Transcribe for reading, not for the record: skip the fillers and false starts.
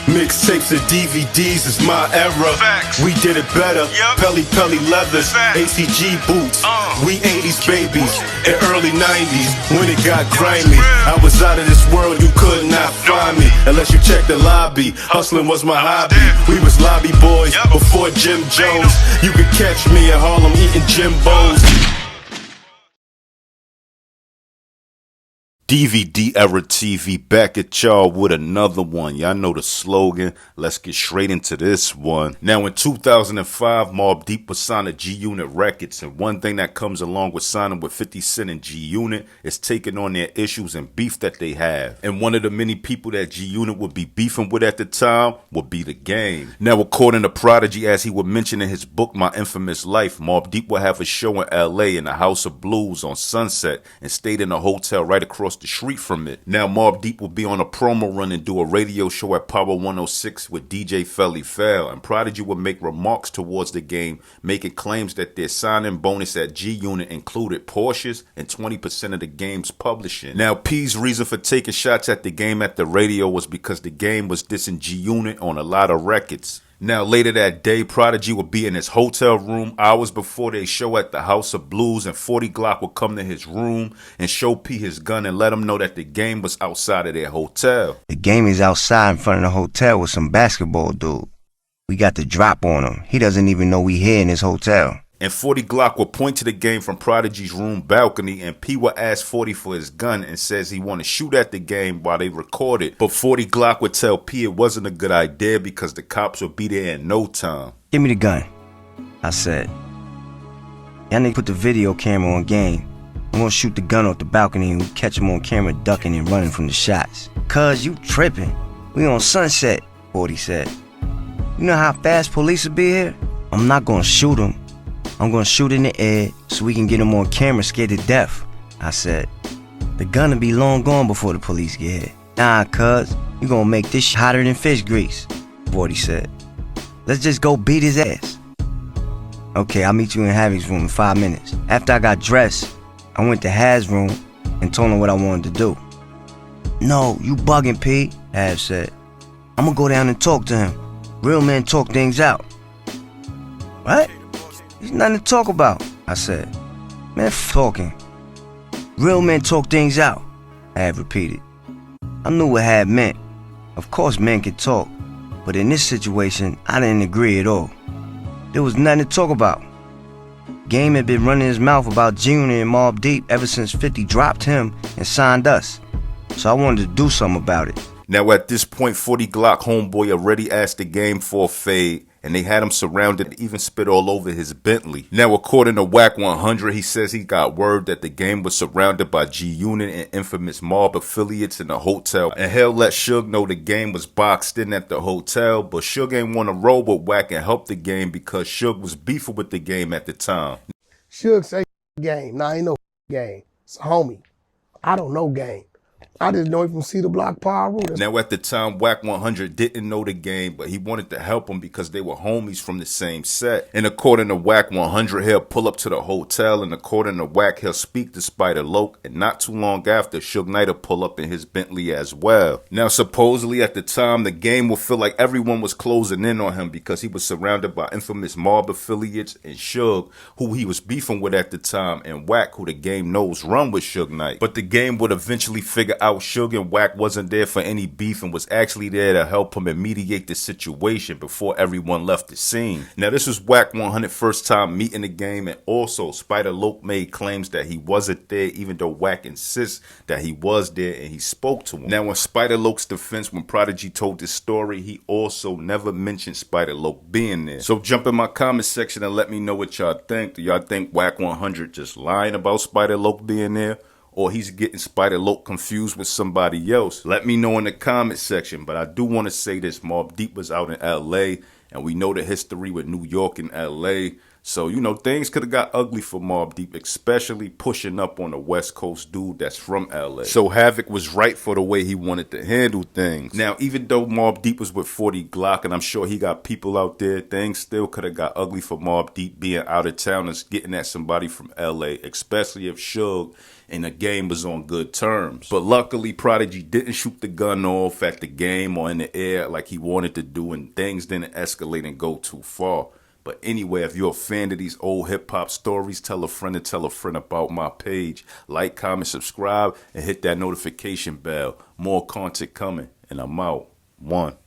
Mixtapes and DVDs is my era. Facts. We did it better. Yep. Pelly leathers, Facts. ACG boots. We 80s babies and early 90s when it got grimy. I was out of this world, you could not find me unless you check the lobby. Hustling was my hobby. We was lobby boys before Jim Jones. You could catch me in Harlem eating Jimbos. dvderatv back at y'all with another one. Y'all know the slogan. Let's get straight into this one. Now in 2005, Mobb Deep was signed to G-Unit Records, and one thing that comes along with signing with 50 Cent and G-Unit is taking on their issues and beef that they have. And one of the many people that G-Unit would be beefing with at the time would be The Game. Now according to Prodigy, as he would mention in his book My Infamous Life, Mobb Deep would have a show in LA in the House of Blues on Sunset and stayed in a hotel right across the street from it. Now Mobb Deep will be on a promo run and do a radio show at Power 106 with DJ Felly Fel, and Prodigy would make remarks towards The Game, making claims that their signing bonus at G-Unit included Porsches and 20% of The Game's publishing. Now P's reason for taking shots at The Game at the radio was because The Game was dissing G-Unit on a lot of records. Now later that day, Prodigy would be in his hotel room hours before their show at the House of Blues, and 40 Glock would come to his room and show P his gun and let him know that The Game was outside of their hotel. The Game is outside in front of the hotel with some basketball dude. We got the drop on him. He doesn't even know we here in his hotel. And 40 Glock would point to The Game from Prodigy's room balcony, and P would ask 40 for his gun and says he want to shoot at The Game while they recorded. But 40 Glock would tell P it wasn't a good idea because the cops would be there in no time. Give me the gun, I said. Y'all need to put the video camera on Game. I'm gonna shoot the gun off the balcony and we catch him on camera ducking and running from the shots. Cuz you tripping. We on Sunset, 40 said. You know how fast police will be here? I'm not gonna shoot him. I'm gonna shoot in the air so we can get him on camera scared to death, I said. The gun will be long gone before the police get here. Nah, cuz, you gonna make this hotter than fish grease, 40 said. Let's just go beat his ass. Okay, I'll meet you in Harry's room in 5 minutes. After I got dressed, I went to Hav's room and told him what I wanted to do. No, you bugging, P, Hav said. I'm gonna go down and talk to him. Real men talk things out. What? There's nothing to talk about, I said. Man, f talking. Real men talk things out, Hav repeated. I knew what Hav meant. Of course men can talk, but in this situation, I didn't agree at all. There was nothing to talk about. Game had been running his mouth about G-Unit and Mobb Deep ever since 50 dropped him and signed us. So I wanted to do something about it. Now at this point, 40 Glock homeboy already asked The Game for a fade, and they had him surrounded and even spit all over his Bentley. Now according to Wack 100, he says he got word that The Game was surrounded by G-Unit and infamous Mobb affiliates in the hotel, and hell let Suge know The Game was boxed in at the hotel, but Suge ain't want to roll with Wack and help The Game because Suge was beefing with The Game at the time. Suge say Game. Nah, ain't no Game. It's a homie. I don't know Game. I just know him from C the Block Power Room. Now at the time, Wack 100 didn't know The Game, but he wanted to help him because they were homies from the same set. And according to Wack 100, he'll pull up to the hotel, and according to Wack, he'll speak to Spider Loc, and not too long after, Suge Knight'll pull up in his Bentley as well. Now supposedly at the time, The Game will feel like everyone was closing in on him because he was surrounded by infamous Mobb affiliates and Suge, who he was beefing with at the time, and Wack, who The Game knows run with Suge Knight. But The Game would eventually figure out Suge and Wack wasn't there for any beef and was actually there to help him and mediate the situation before everyone left the scene. Now this was Wack 100's first time meeting The Game, and also Spider Loc made claims that he wasn't there even though Wack insists that he was there and he spoke to him. Now in Spider Loc's defense, when Prodigy told this story, he also never mentioned Spider Loc being there. So jump in my comment section and let me know what y'all think. Do y'all think Wack 100 just lying about Spider Loc being there? Or he's getting Spider Loc confused with somebody else? Let me know in the comment section. But I do want to say this, Mobb Deep was out in LA, and we know the history with New York and LA. So, you know, things could have got ugly for Mobb Deep, especially pushing up on a West Coast dude that's from LA. So Havoc was right for the way he wanted to handle things. Now, even though Mobb Deep was with 40 Glock, and I'm sure he got people out there, things still could have got ugly for Mobb Deep being out of town and getting at somebody from LA, especially if Suge and the game was on good terms. But luckily, Prodigy didn't shoot the gun off at the game or in the air like he wanted to do, and things didn't escalate and go too far. But anyway, if you're a fan of these old hip-hop stories, tell a friend to tell a friend about my page. Like, comment, subscribe, and hit that notification bell. More content coming, and I'm out. 1.